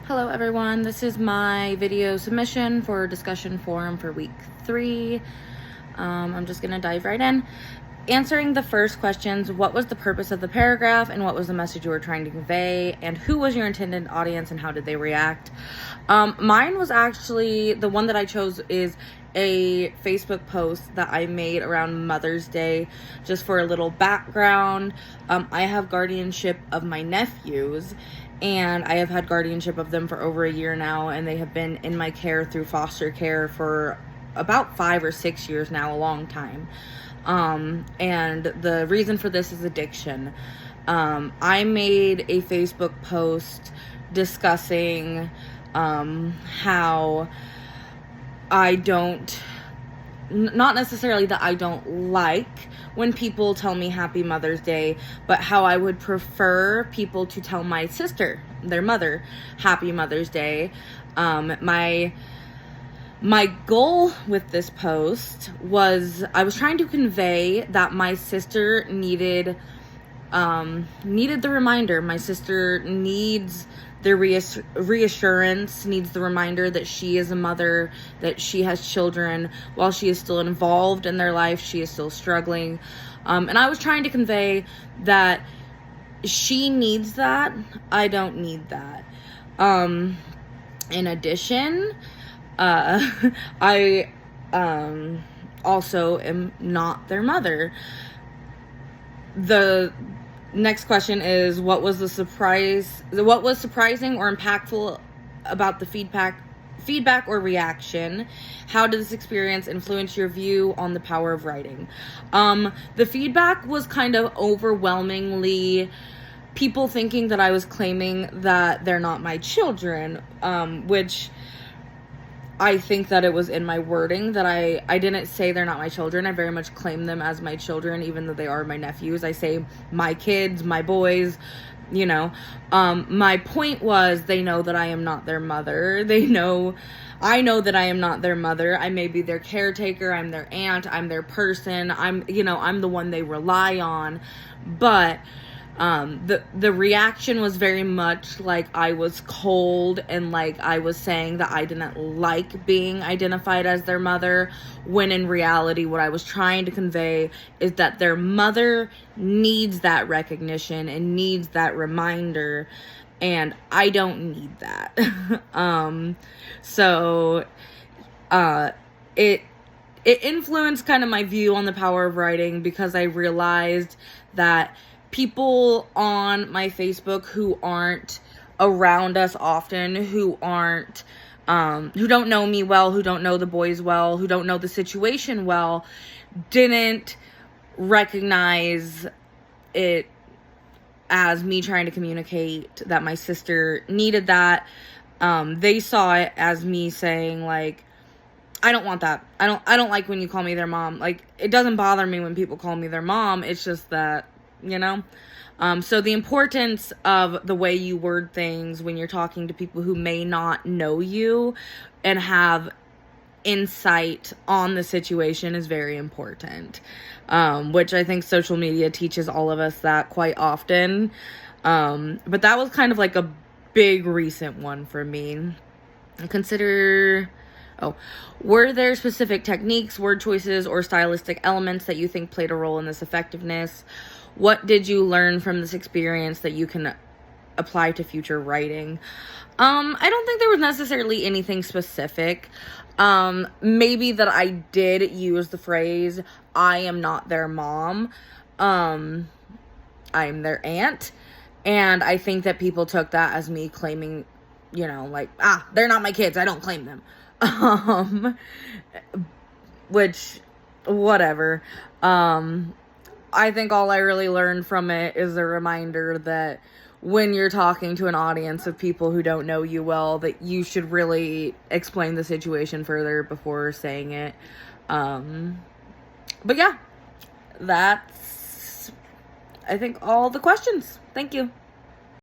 Hello everyone, this is my video submission for discussion forum for week 3. I'm just gonna dive right in. Answering the first questions: what was the purpose of the paragraph and what was the message you were trying to convey, and who was your intended audience and how did they react? Mine was actually, the one that I chose is a Facebook post that I made around Mother's Day. Just for a little background, I have guardianship of my nephews, and I have had guardianship of them for over a year now, and they have been in my care through foster care for about 5 or 6 years now, a long time. And the reason for this is addiction. I made a Facebook post discussing how I don't, not necessarily that I don't like when people tell me Happy Mother's Day, but how I would prefer people to tell my sister, their mother, Happy Mother's Day. My goal with this post was, I was trying to convey that my sister needed the reminder. My sister needs the reassurance, needs the reminder that she is a mother, that she has children. While she is still involved in their life, she is still struggling. And I was trying to convey that she needs that. I don't need that. In addition, I also am not their mother. The next question is, what was surprising or impactful about the feedback or reaction? How did this experience influence your view on the power of writing? The feedback was kind of overwhelmingly people thinking that I was claiming that they're not my children, which I think that it was in my wording that I didn't say they're not my children. I very much claim them as my children, even though they are my nephews. I say my kids, my boys, you know. My point was, they know that I am not their mother. I know that I am not their mother. I may be their caretaker. I'm their aunt. I'm their person. I'm the one they rely on. But the reaction was very much like I was cold and like I was saying that I didn't like being identified as their mother, when in reality what I was trying to convey is that their mother needs that recognition and needs that reminder, and I don't need that. It influenced kind of my view on the power of writing, because I realized that people on my Facebook who aren't around us often, who don't know me well, who don't know the boys well, who don't know the situation well, didn't recognize it as me trying to communicate that my sister needed that. They saw it as me saying, like, I don't want that. I don't like when you call me their mom. Like, it doesn't bother me when people call me their mom. It's just that, so the importance of the way you word things when you're talking to people who may not know you and have insight on the situation is very important, which I think social media teaches all of us that quite often. But that was kind of like a big recent one for me. Were there specific techniques, word choices, or stylistic elements that you think played a role in this effectiveness? What did you learn from this experience that you can apply to future writing? I don't think there was necessarily anything specific. Maybe that I did use the phrase, I am not their mom. I'm their aunt. And I think that people took that as me claiming, they're not my kids, I don't claim them. Which, whatever. I think all I really learned from it is a reminder that when you're talking to an audience of people who don't know you well, that you should really explain the situation further before saying it. But yeah, that's, I think, all the questions. Thank you.